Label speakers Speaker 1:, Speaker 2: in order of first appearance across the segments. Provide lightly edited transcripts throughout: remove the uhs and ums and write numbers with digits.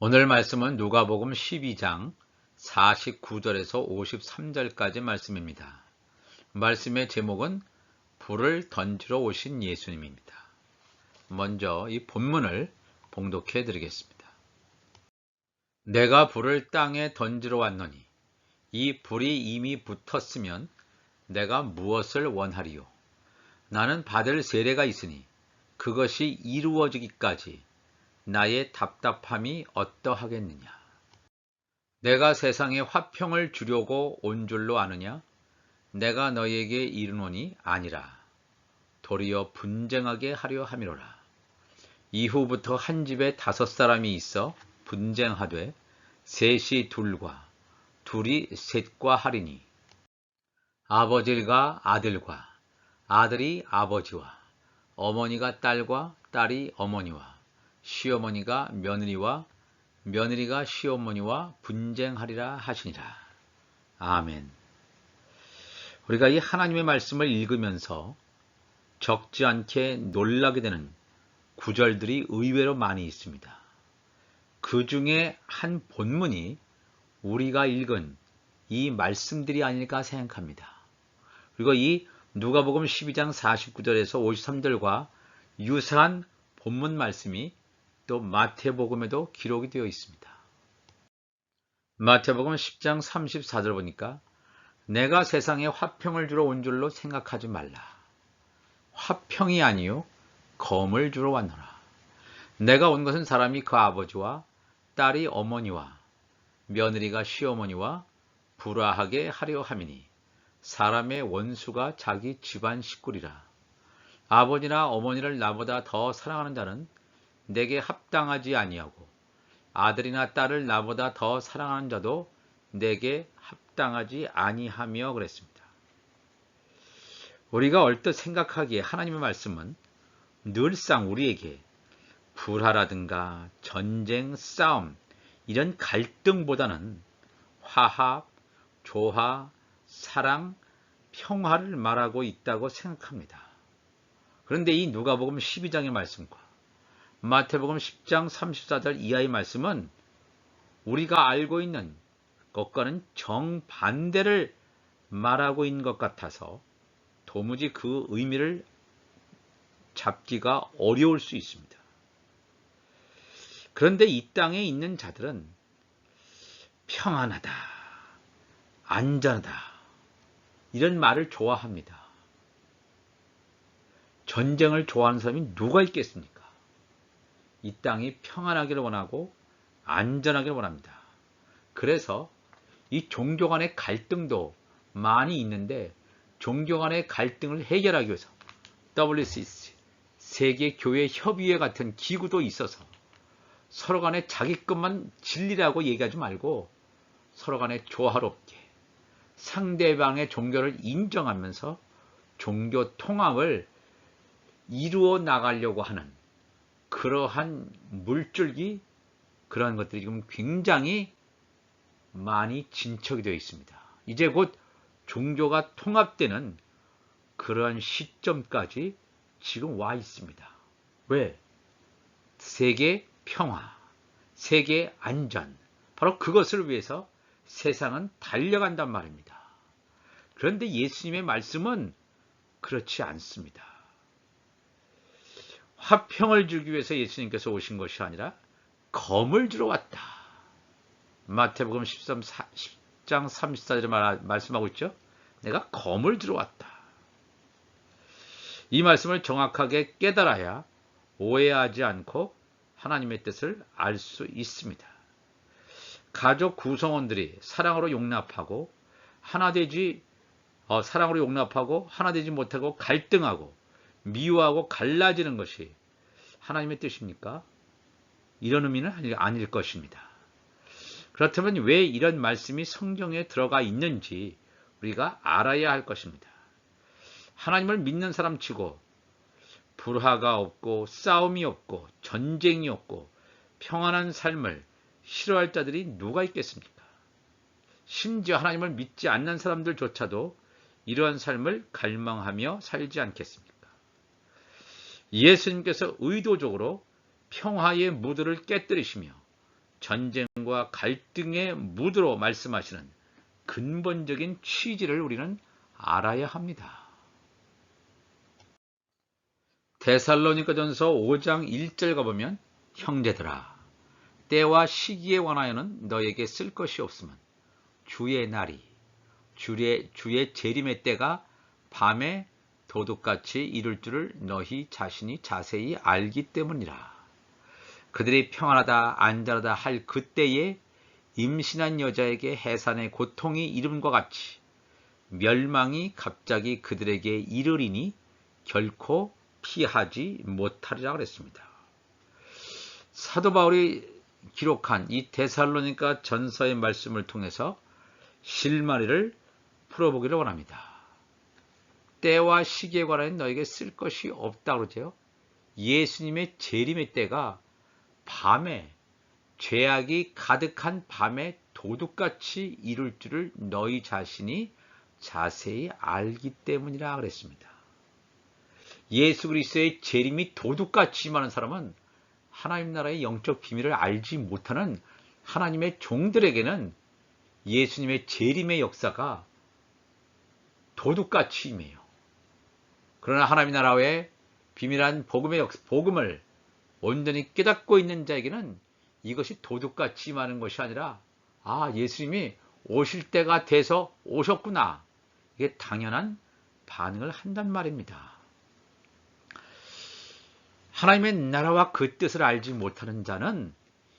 Speaker 1: 오늘 말씀은 누가복음 12장 49절에서 53절까지 말씀입니다. 말씀의 제목은 불을 던지러 오신 예수님입니다. 먼저 이 본문을 봉독해 드리겠습니다. 내가 불을 땅에 던지러 왔노니 이 불이 이미 붙었으면 내가 무엇을 원하리요? 나는 받을 세례가 있으니 그것이 이루어지기까지 나의 답답함이 어떠하겠느냐? 내가 세상에 화평을 주려고 온 줄로 아느냐? 내가 너희에게 이르노니 아니라 도리어 분쟁하게 하려 함이로라. 이후부터 한 집에 5사람이 있어 분쟁하되 셋이 둘과 둘이 셋과 하리니 아버지가 아들과 아들이 아버지와 어머니가 딸과 딸이 어머니와 시어머니가 며느리와 며느리가 시어머니와 분쟁하리라 하시니라. 아멘. 우리가 이 하나님의 말씀을 읽으면서 적지 않게 놀라게 되는 구절들이 의외로 많이 있습니다. 그 중에 한 본문이 우리가 읽은 이 말씀들이 아닐까 생각합니다. 그리고 이 누가복음 12장 49절에서 53절과 유사한 본문 말씀이 또 마태복음에도 기록이 되어 있습니다. 마태복음 10장 34절 보니까 내가 세상에 화평을 주러 온 줄로 생각하지 말라. 화평이 아니요 검을 주러 왔노라. 내가 온 것은 사람이 그 아버지와 딸이 어머니와 며느리가 시어머니와 불화하게 하려 함이니 사람의 원수가 자기 집안 식구리라. 아버지나 어머니를 나보다 더 사랑하는 자는 내게 합당하지 아니하고 아들이나 딸을 나보다 더 사랑하는 자도 내게 합당하지 아니하며 그랬습니다. 우리가 얼뜻 생각하기에 하나님의 말씀은 늘상 우리에게 불화라든가 전쟁, 싸움 이런 갈등보다는 화합, 조화, 사랑, 평화를 말하고 있다고 생각합니다. 그런데 이 누가복음 12장의 말씀과 마태복음 10장 34절 이하의 말씀은 우리가 알고 있는 것과는 정반대를 말하고 있는 것 같아서 도무지 그 의미를 잡기가 어려울 수 있습니다. 그런데 이 땅에 있는 자들은 평안하다, 안전하다 이런 말을 좋아합니다. 전쟁을 좋아하는 사람이 누가 있겠습니까? 이 땅이 평안하기를 원하고 안전하기를 원합니다. 그래서 이 종교 간의 갈등도 많이 있는데 종교 간의 갈등을 해결하기 위해서 WCC, 세계교회협의회 같은 기구도 있어서 서로 간에 자기 것만 진리라고 얘기하지 말고 서로 간에 조화롭게 상대방의 종교를 인정하면서 종교 통합을 이루어 나가려고 하는 그러한 물줄기 그러한 것들이 지금 굉장히 많이 진척이 되어 있습니다. 이제 곧 종교가 통합되는 그러한 시점까지 지금 와 있습니다. 왜? 세계 평화, 세계 안전 바로 그것을 위해서 세상은 달려간단 말입니다. 그런데 예수님의 말씀은 그렇지 않습니다. 화평을 주기 위해서 예수님께서 오신 것이 아니라 검을 주러 왔다. 마태복음 10장 34절에 말씀하고 있죠. 내가 검을 주러 왔다. 이 말씀을 정확하게 깨달아야 오해하지 않고 하나님의 뜻을 알 수 있습니다. 가족 구성원들이 사랑으로 용납하고 하나 되지 못하고 갈등하고 미워하고 갈라지는 것이 하나님의 뜻입니까? 이런 의미는 아닐 것입니다. 그렇다면 왜 이런 말씀이 성경에 들어가 있는지 우리가 알아야 할 것입니다. 하나님을 믿는 사람 치고 불화가 없고 싸움이 없고 전쟁이 없고 평안한 삶을 싫어할 자들이 누가 있겠습니까? 심지어 하나님을 믿지 않는 사람들조차도 이러한 삶을 갈망하며 살지 않겠습니까? 예수님께서 의도적으로 평화의 무드를 깨뜨리시며 전쟁과 갈등의 무드로 말씀하시는 근본적인 취지를 우리는 알아야 합니다. 데살로니가전서 5장 1절 가보면 형제들아 때와 시기에 관하여는 너에게 쓸 것이 없으면 주의 날이 주의 재림의 때가 밤에 도둑같이 이룰 줄을 너희 자신이 자세히 알기 때문이라. 그들이 평안하다 안전하다 할 그때에 임신한 여자에게 해산의 고통이 이름과 같이 멸망이 갑자기 그들에게 이르리니 결코 피하지 못하리라 그랬습니다. 사도 바울이 기록한 이 데살로니가 전서의 말씀을 통해서 실마리를 풀어보기를 원합니다. 때와 시기에 관하여 너에게 쓸 것이 없다 그러죠. 예수님의 재림의 때가 밤에 죄악이 가득한 밤에 도둑같이 이룰 줄을 너희 자신이 자세히 알기 때문이라 그랬습니다. 예수 그리스도의 재림이 도둑같이 임하는 사람은 하나님 나라의 영적 비밀을 알지 못하는 하나님의 종들에게는 예수님의 재림의 역사가 도둑같이 임해요. 그러나 하나님 나라의 비밀한 복음을 온전히 깨닫고 있는 자에게는 이것이 도둑같이 임하는 것이 아니라 예수님이 오실 때가 돼서 오셨구나. 이게 당연한 반응을 한단 말입니다. 하나님의 나라와 그 뜻을 알지 못하는 자는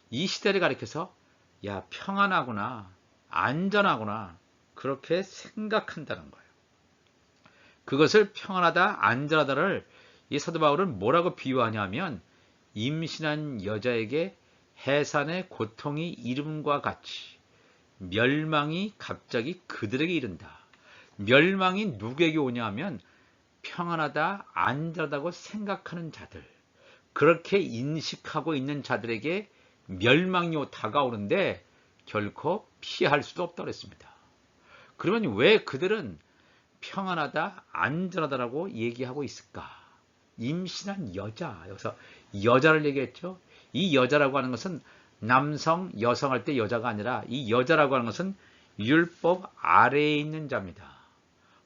Speaker 1: 이 시대를 가리켜서 평안하구나, 안전하구나 그렇게 생각한다는 거예요. 그것을 평안하다, 안전하다를 이 사도 바울은 뭐라고 비유하냐면 임신한 여자에게 해산의 고통이 이름과 같이 멸망이 갑자기 그들에게 이른다. 멸망이 누구에게 오냐면 평안하다, 안전하다고 생각하는 자들, 그렇게 인식하고 있는 자들에게 멸망이 다가오는데 결코 피할 수도 없다고 했습니다. 그러면 왜 그들은 평안하다, 안전하다라고 얘기하고 있을까? 임신한 여자, 여기서 여자를 얘기했죠. 이 여자라고 하는 것은 남성, 여성 할 때 여자가 아니라 이 여자라고 하는 것은 율법 아래에 있는 자입니다.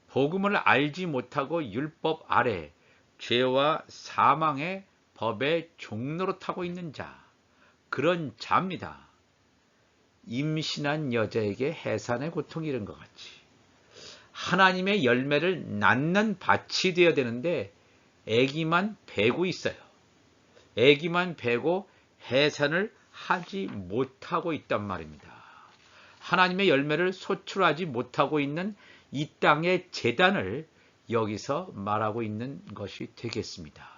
Speaker 1: 복음을 알지 못하고 율법 아래 죄와 사망의 법의 종로로 타고 있는 자, 그런 자입니다. 임신한 여자에게 해산의 고통이 이른 것 같이 하나님의 열매를 낳는 밭이 되어야 되는데 애기만 베고 있어요. 애기만 베고 해산을 하지 못하고 있단 말입니다. 하나님의 열매를 소출하지 못하고 있는 이 땅의 재단을 여기서 말하고 있는 것이 되겠습니다.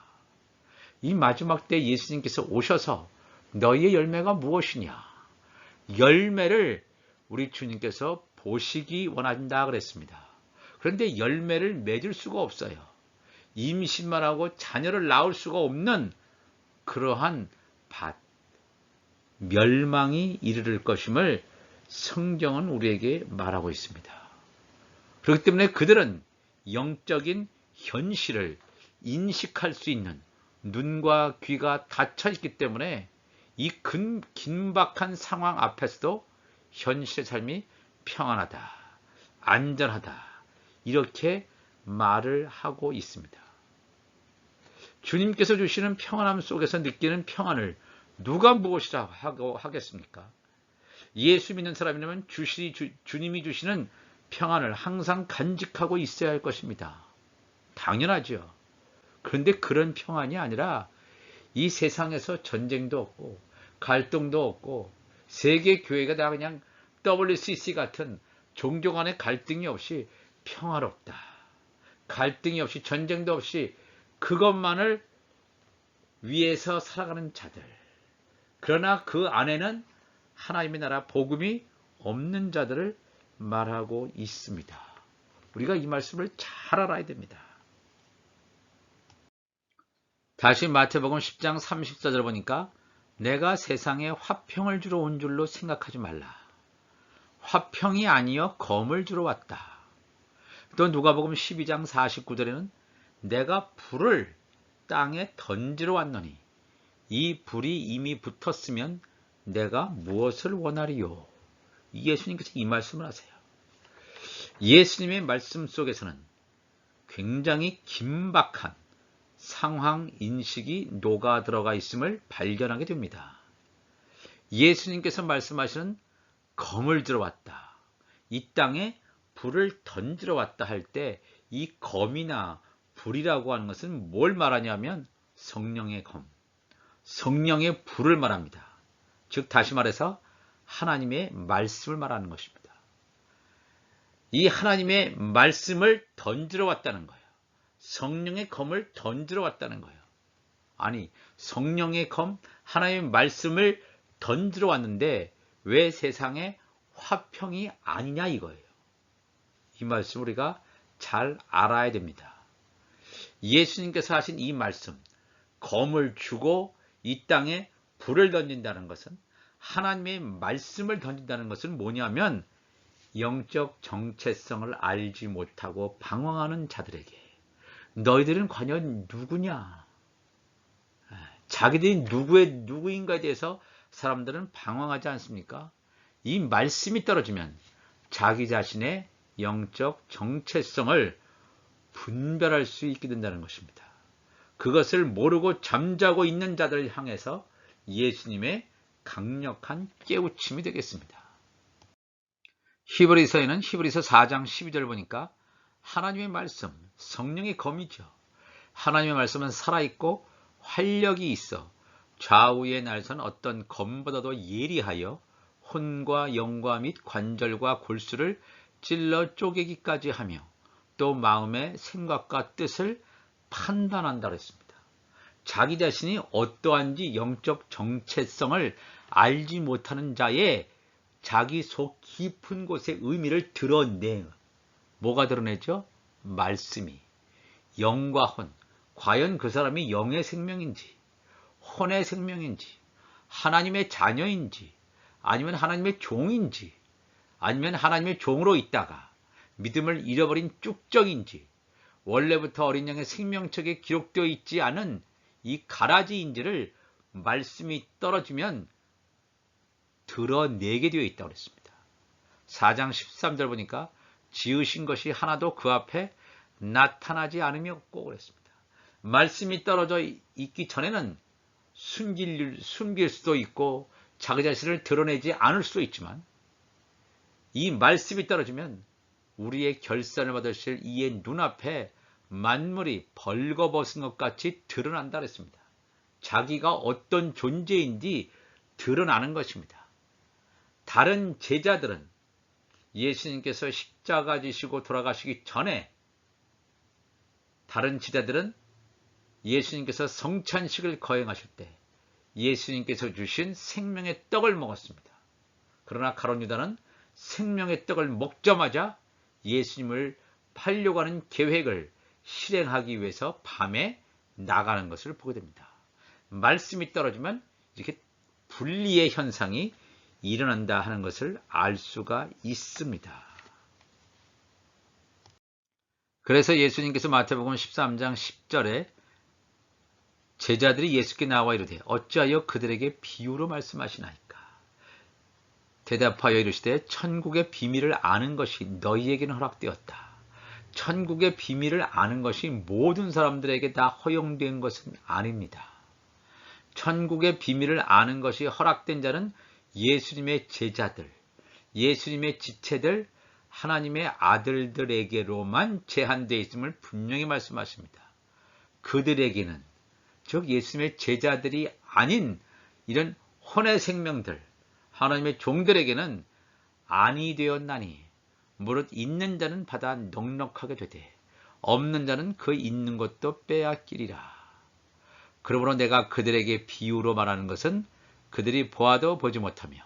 Speaker 1: 이 마지막 때 예수님께서 오셔서 너희의 열매가 무엇이냐? 열매를 우리 주님께서 보시기 원한다 그랬습니다. 그런데 열매를 맺을 수가 없어요. 임신만 하고 자녀를 낳을 수가 없는 그러한 밭, 멸망이 이르를 것임을 성경은 우리에게 말하고 있습니다. 그렇기 때문에 그들은 영적인 현실을 인식할 수 있는 눈과 귀가 닫혀 있기 때문에 이 긴박한 상황 앞에서도 현실의 삶이 평안하다, 안전하다 이렇게 말을 하고 있습니다. 주님께서 주시는 평안함 속에서 느끼는 평안을 누가 무엇이라 하고 하겠습니까? 예수 믿는 사람이라면 주님이 주시는 평안을 항상 간직하고 있어야 할 것입니다. 당연하죠. 그런데 그런 평안이 아니라 이 세상에서 전쟁도 없고 갈등도 없고 세계 교회가 다 그냥 WCC 같은 종교 간의 갈등이 없이 평화롭다. 갈등이 없이 전쟁도 없이 그것만을 위해서 살아가는 자들. 그러나 그 안에는 하나님의 나라 복음이 없는 자들을 말하고 있습니다. 우리가 이 말씀을 잘 알아야 됩니다. 다시 마태복음 10장 34절 보니까 내가 세상에 화평을 주러 온 줄로 생각하지 말라. 화평이 아니여 검을 주러 왔다. 또 누가복음 12장 49절에는 내가 불을 땅에 던지러 왔노니 이 불이 이미 붙었으면 내가 무엇을 원하리요? 예수님께서 이 말씀을 하세요. 예수님의 말씀 속에서는 굉장히 긴박한 상황 인식이 녹아 들어가 있음을 발견하게 됩니다. 예수님께서 말씀하시는 검을 들어왔다, 이 땅에 불을 던지러 왔다 할 때 이 검이나 불이라고 하는 것은 뭘 말하냐면 성령의 검, 성령의 불을 말합니다. 즉 다시 말해서 하나님의 말씀을 말하는 것입니다. 이 하나님의 말씀을 던지러 왔다는 거예요. 성령의 검을 던지러 왔다는 거예요. 아니, 성령의 검, 하나님의 말씀을 던지러 왔는데 왜 세상에 화평이 아니냐 이거예요. 이 말씀 우리가 잘 알아야 됩니다. 예수님께서 하신 이 말씀, 검을 주고 이 땅에 불을 던진다는 것은, 하나님의 말씀을 던진다는 것은 뭐냐면 영적 정체성을 알지 못하고 방황하는 자들에게, 너희들은 과연 누구냐? 자기들이 누구인가에 대해서 사람들은 방황하지 않습니까? 이 말씀이 떨어지면 자기 자신의 영적 정체성을 분별할 수 있게 된다는 것입니다. 그것을 모르고 잠자고 있는 자들을 향해서 예수님의 강력한 깨우침이 되겠습니다. 히브리서에는 히브리서 4장 12절 보니까 하나님의 말씀, 성령의 검이죠. 하나님의 말씀은 살아있고 활력이 있어 좌우의 날선 어떤 검보다도 예리하여 혼과 영과 및 관절과 골수를 찔러 쪼개기까지 하며 또 마음의 생각과 뜻을 판단한다고 했습니다. 자기 자신이 어떠한지 영적 정체성을 알지 못하는 자의 자기 속 깊은 곳의 의미를 드러내요. 뭐가 드러내죠? 말씀이. 영과 혼. 과연 그 사람이 영의 생명인지, 혼의 생명인지, 하나님의 자녀인지, 아니면 하나님의 종인지, 아니면 하나님의 종으로 있다가 믿음을 잃어버린 쭉정인지, 원래부터 어린 양의 생명책에 기록되어 있지 않은 이 가라지인지를 말씀이 떨어지면 드러내게 되어 있다고 했습니다. 4장 13절 보니까 지으신 것이 하나도 그 앞에 나타나지 않으며 없고 그랬습니다. 말씀이 떨어져 있기 전에는 숨길 수도 있고 자기 자신을 드러내지 않을 수도 있지만, 이 말씀이 떨어지면 우리의 결산을 받으실 이의 눈앞에 만물이 벌거벗은 것 같이 드러난다 그랬습니다. 자기가 어떤 존재인지 드러나는 것입니다. 다른 제자들은 예수님께서 십자가 지시고 돌아가시기 전에, 다른 제자들은 예수님께서 성찬식을 거행하실 때 예수님께서 주신 생명의 떡을 먹었습니다. 그러나 가룟 유다는 생명의 떡을 먹자마자 예수님을 팔려고 하는 계획을 실행하기 위해서 밤에 나가는 것을 보게 됩니다. 말씀이 떨어지면 이렇게 분리의 현상이 일어난다 하는 것을 알 수가 있습니다. 그래서 예수님께서 마태복음 13장 10절에 제자들이 예수께 나와 이르되 어찌하여 그들에게 비유로 말씀하시나이까? 대답하여 이르시되 천국의 비밀을 아는 것이 너희에게는 허락되었다. 천국의 비밀을 아는 것이 모든 사람들에게 다 허용된 것은 아닙니다. 천국의 비밀을 아는 것이 허락된 자는 예수님의 제자들, 예수님의 지체들, 하나님의 아들들에게로만 제한되어 있음을 분명히 말씀하십니다. 그들에게는, 즉 예수님의 제자들이 아닌 이런 혼의 생명들, 하나님의 종들에게는 아니 되었나니 무릇 있는 자는 받아 넉넉하게 되되 없는 자는 그 있는 것도 빼앗기리라. 그러므로 내가 그들에게 비유로 말하는 것은 그들이 보아도 보지 못하며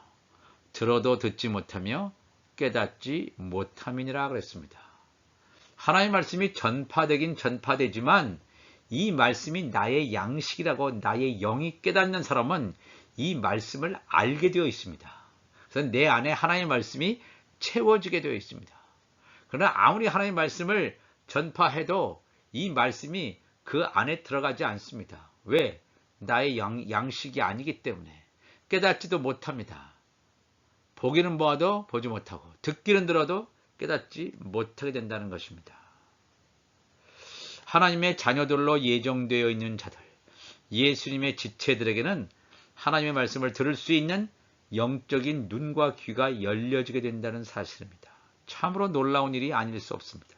Speaker 1: 들어도 듣지 못하며 깨닫지 못함이니라 그랬습니다. 하나님의 말씀이 전파되긴 전파되지만 이 말씀이 나의 양식이라고 나의 영이 깨닫는 사람은 이 말씀을 알게 되어 있습니다. 그래서 내 안에 하나님의 말씀이 채워지게 되어 있습니다. 그러나 아무리 하나님의 말씀을 전파해도 이 말씀이 그 안에 들어가지 않습니다. 왜? 나의 양식이 아니기 때문에. 깨닫지도 못합니다. 보기는 보아도 보지 못하고 듣기는 들어도 깨닫지 못하게 된다는 것입니다. 하나님의 자녀들로 예정되어 있는 자들, 예수님의 지체들에게는 하나님의 말씀을 들을 수 있는 영적인 눈과 귀가 열려지게 된다는 사실입니다. 참으로 놀라운 일이 아닐 수 없습니다.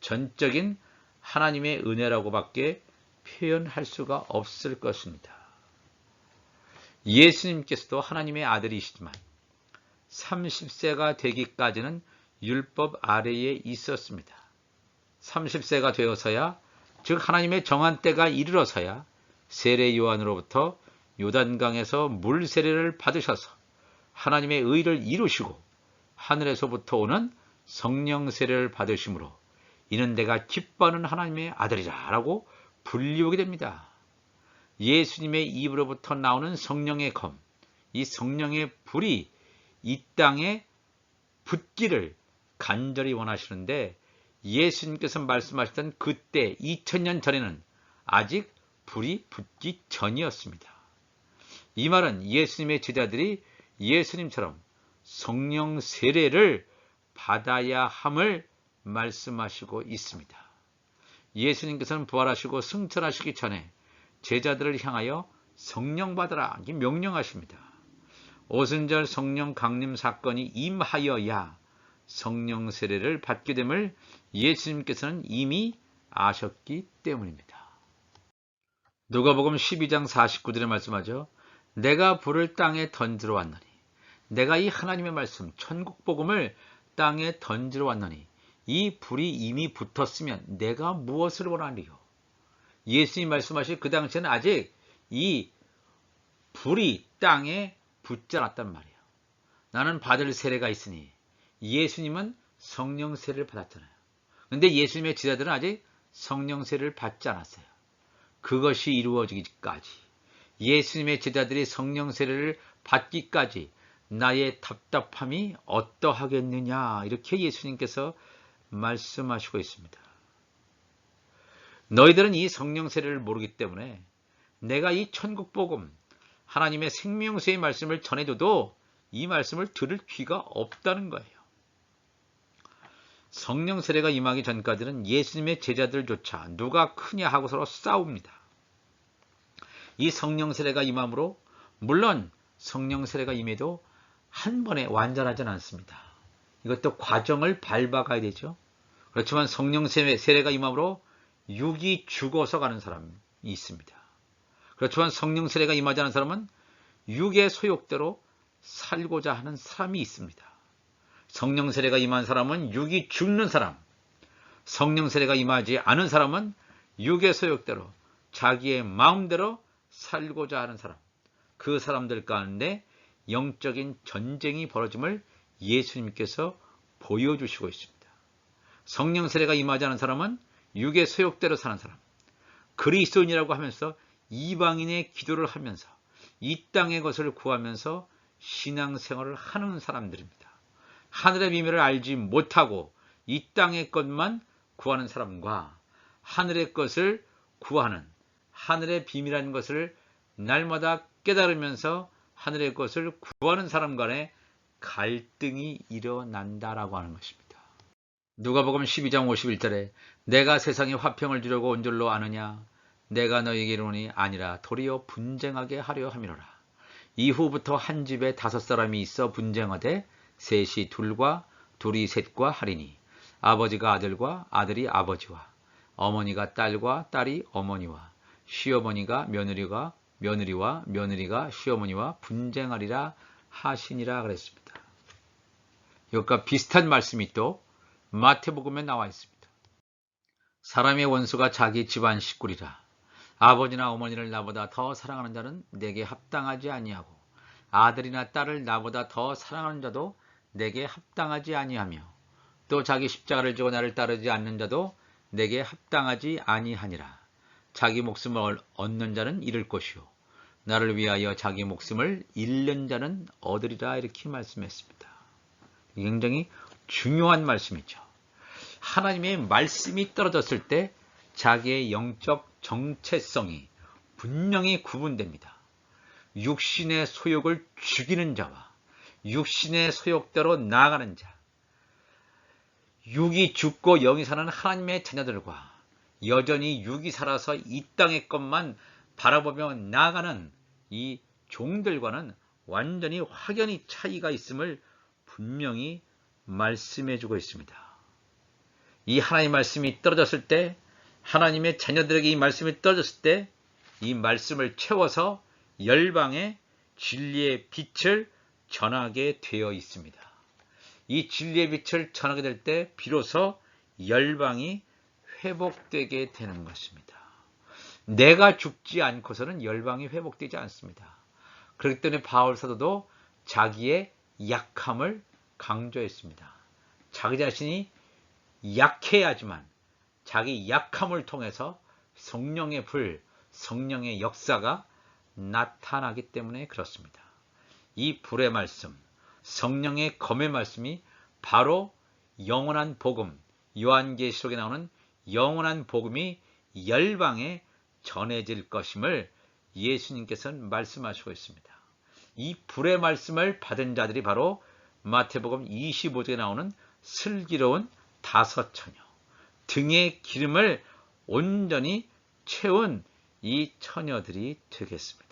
Speaker 1: 전적인 하나님의 은혜라고밖에 표현할 수가 없을 것입니다. 예수님께서도 하나님의 아들이시지만 30세가 되기까지는 율법 아래에 있었습니다. 30세가 되어서야, 즉 하나님의 정한 때가 이르러서야 세례 요한으로부터 요단강에서 물 세례를 받으셔서 하나님의 의를 이루시고 하늘에서부터 오는 성령 세례를 받으심으로 이는 내가 기뻐하는 하나님의 아들이라 라고 불리우게 됩니다. 예수님의 입으로부터 나오는 성령의 검, 이 성령의 불이 이 땅에 붙기를 간절히 원하시는데, 예수님께서 말씀하셨던 그때 2000년 전에는 아직 불이 붙기 전이었습니다. 이 말은 예수님의 제자들이 예수님처럼 성령 세례를 받아야 함을 말씀하시고 있습니다. 예수님께서는 부활하시고 승천하시기 전에 제자들을 향하여 성령 받으라 명령하십니다. 오순절 성령 강림 사건이 임하여야 성령 세례를 받게 됨을 예수님께서는 이미 아셨기 때문입니다. 누가복음 12장 49절에 말씀하죠. 내가 불을 땅에 던지러 왔노니, 내가 이 하나님의 말씀 천국 복음을 땅에 던지러 왔노니 이 불이 이미 붙었으면 내가 무엇을 원하리요. 예수님 말씀하신 그 당시에는 아직 이 불이 땅에 붙지 않았단 말이에요. 나는 받을 세례가 있으니, 예수님은 성령 세례를 받았잖아요. 그런데 예수님의 제자들은 아직 성령 세례를 받지 않았어요. 그것이 이루어지기까지, 예수님의 제자들이 성령 세례를 받기까지 나의 답답함이 어떠하겠느냐, 이렇게 예수님께서 말씀하시고 있습니다. 너희들은 이 성령 세례를 모르기 때문에 내가 이 천국 복음, 하나님의 생명수의 말씀을 전해줘도 이 말씀을 들을 귀가 없다는 거예요. 성령 세례가 임하기 전까지는 예수님의 제자들조차 누가 크냐 하고 서로 싸웁니다. 이 성령 세례가 임함으로, 물론 성령 세례가 임해도 한 번에 완전하지는 않습니다. 이것도 과정을 밟아가야 되죠. 그렇지만 성령 세례가 임함으로 육이 죽어서 가는 사람이 있습니다. 그렇지만 성령 세례가 임하지 않은 사람은 육의 소욕대로 살고자 하는 사람이 있습니다. 성령 세례가 임한 사람은 육이 죽는 사람, 성령 세례가 임하지 않은 사람은 육의 소욕대로 자기의 마음대로 살고자 하는 사람, 그 사람들 가운데 영적인 전쟁이 벌어짐을 예수님께서 보여주시고 있습니다. 성령 세례가 임하지 않은 사람은 육의 소욕대로 사는 사람, 그리스도인이라고 하면서 이방인의 기도를 하면서 이 땅의 것을 구하면서 신앙생활을 하는 사람들입니다. 하늘의 비밀을 알지 못하고 이 땅의 것만 구하는 사람과 하늘의 것을 구하는, 하늘의 비밀이라는 것을 날마다 깨달으면서 하늘의 것을 구하는 사람 간에 갈등이 일어난다라고 하는 것입니다. 누가복음 12장 51절에 내가 세상에 화평을 주려고 온 줄로 아느냐, 내가 너희에게 이르노니 아니라 도리어 분쟁하게 하려 함이로라. 이후부터 한 집에 5사람이 있어 분쟁하되 셋이 둘과 둘이 셋과 하리니, 아버지가 아들과 아들이 아버지와, 어머니가 딸과 딸이 어머니와, 시어머니가 며느리와 며느리가 시어머니와 분쟁하리라 하시니라 그랬습니다. 이것과 비슷한 말씀이 또 마태복음에 나와 있습니다. 사람의 원수가 자기 집안 식구리라. 아버지나 어머니를 나보다 더 사랑하는 자는 내게 합당하지 아니하고, 아들이나 딸을 나보다 더 사랑하는 자도 내게 합당하지 아니하며, 또 자기 십자가를 지고 나를 따르지 않는 자도 내게 합당하지 아니하니라. 자기 목숨을 얻는 자는 잃을 것이요, 나를 위하여 자기 목숨을 잃는 자는 얻으리라, 이렇게 말씀했습니다. 굉장히 중요한 말씀이죠. 하나님의 말씀이 떨어졌을 때 자기의 영적 정체성이 분명히 구분됩니다. 육신의 소욕을 죽이는 자와 육신의 소욕대로 나아가는 자, 육이 죽고 영이 사는 하나님의 자녀들과 여전히 육이 살아서 이 땅의 것만 바라보며 나아가는 이 종들과는 완전히 확연히 차이가 있음을 분명히 말씀해 주고 있습니다. 이 하나님의 말씀이 떨어졌을 때, 하나님의 자녀들에게 이 말씀이 떨어졌을 때 이 말씀을 채워서 열방에 진리의 빛을 전하게 되어 있습니다. 이 진리의 빛을 전하게 될 때 비로소 열방이 회복되게 되는 것입니다. 내가 죽지 않고서는 열방이 회복되지 않습니다. 그렇기 때문에 바울 사도도 자기의 약함을 강조했습니다. 자기 자신이 약해야지만 자기 약함을 통해서 성령의 불, 성령의 역사가 나타나기 때문에 그렇습니다. 이 불의 말씀, 성령의 검의 말씀이 바로 영원한 복음, 요한계시록에 나오는 영원한 복음이 열방에 전해질 것임을 예수님께서는 말씀하시고 있습니다. 이 불의 말씀을 받은 자들이 바로 마태복음 25장에 나오는 슬기로운 5처녀, 등의 기름을 온전히 채운 이 처녀들이 되겠습니다.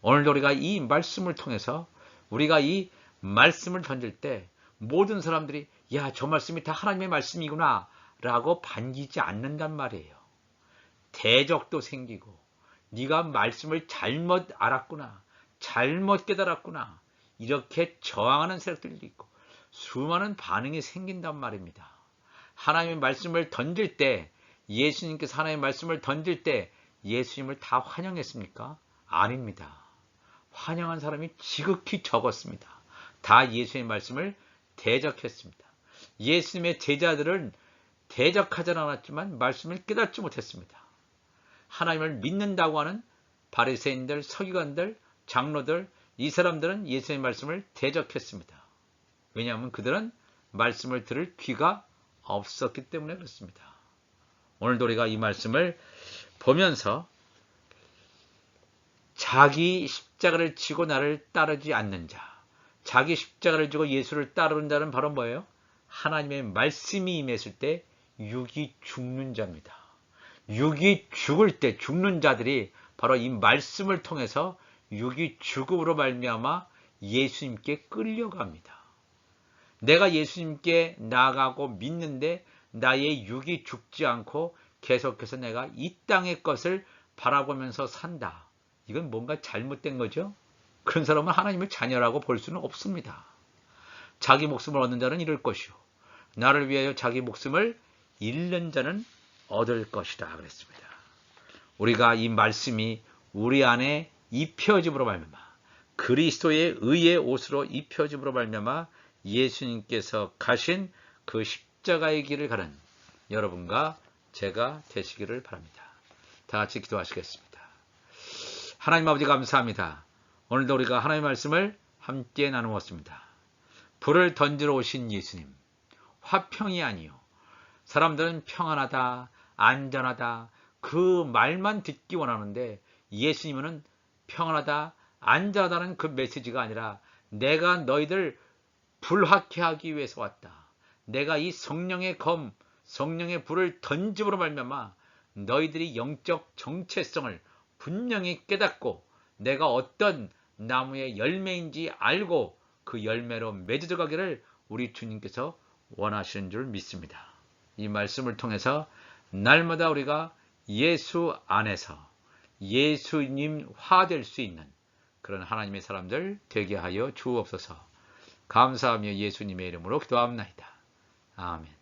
Speaker 1: 오늘도 우리가 이 말씀을 통해서 우리가 이 말씀을 던질 때 모든 사람들이 야, 저 말씀이 다 하나님의 말씀이구나 라고 반기지 않는단 말이에요. 대적도 생기고 네가 말씀을 잘못 알았구나, 잘못 깨달았구나, 이렇게 저항하는 세력들도 있고 수많은 반응이 생긴단 말입니다. 하나님의 말씀을 던질 때, 예수님께서 하나님의 말씀을 던질 때 예수님을 다 환영했습니까? 아닙니다. 환영한 사람이 지극히 적었습니다. 다 예수님의 말씀을 대적했습니다. 예수님의 제자들은 대적하지 않았지만 말씀을 깨닫지 못했습니다. 하나님을 믿는다고 하는 바리새인들, 서기관들, 장로들, 이 사람들은 예수님의 말씀을 대적했습니다. 왜냐하면 그들은 말씀을 들을 귀가 없었기 때문에 그렇습니다. 오늘도 우리가 이 말씀을 보면서 자기 십자가를 지고 나를 따르지 않는 자, 자기 십자가를 지고 예수를 따르는 자는 바로 뭐예요? 하나님의 말씀이 임했을 때 육이 죽는 자입니다. 육이 죽을 때 죽는 자들이 바로 이 말씀을 통해서 육이 죽음으로 말미암아 예수님께 끌려갑니다. 내가 예수님께 나아가고 믿는데 나의 육이 죽지 않고 계속해서 내가 이 땅의 것을 바라보면서 산다. 이건 뭔가 잘못된 거죠. 그런 사람은 하나님의 자녀라고 볼 수는 없습니다. 자기 목숨을 얻는 자는 잃을 것이요, 나를 위하여 자기 목숨을 잃는 자는 얻을 것이다 그랬습니다. 우리가 이 말씀이 우리 안에 입혀짐으로 말미암아, 그리스도의 의의 옷으로 입혀짐으로 말미암아 예수님께서 가신 그 십자가의 길을 가는 여러분과 제가 되시기를 바랍니다. 다 같이 기도하시겠습니다. 하나님 아버지 감사합니다. 오늘도 우리가 하나님의 말씀을 함께 나누었습니다. 불을 던지러 오신 예수님, 화평이 아니요, 사람들은 평안하다, 안전하다, 그 말만 듣기 원하는데 예수님은 평안하다, 안전하다는 그 메시지가 아니라 내가 너희들 불화케 하기 위해서 왔다. 내가 이 성령의 검, 성령의 불을 던짐으로 말미암아 너희들이 영적 정체성을 분명히 깨닫고 내가 어떤 나무의 열매인지 알고 그 열매로 맺어져 가기를 우리 주님께서 원하시는 줄 믿습니다. 이 말씀을 통해서 날마다 우리가 예수 안에서 예수님화 될 수 있는 그런 하나님의 사람들 되게 하여 주옵소서. 감사하며 예수님의 이름으로 기도합니다. 아멘.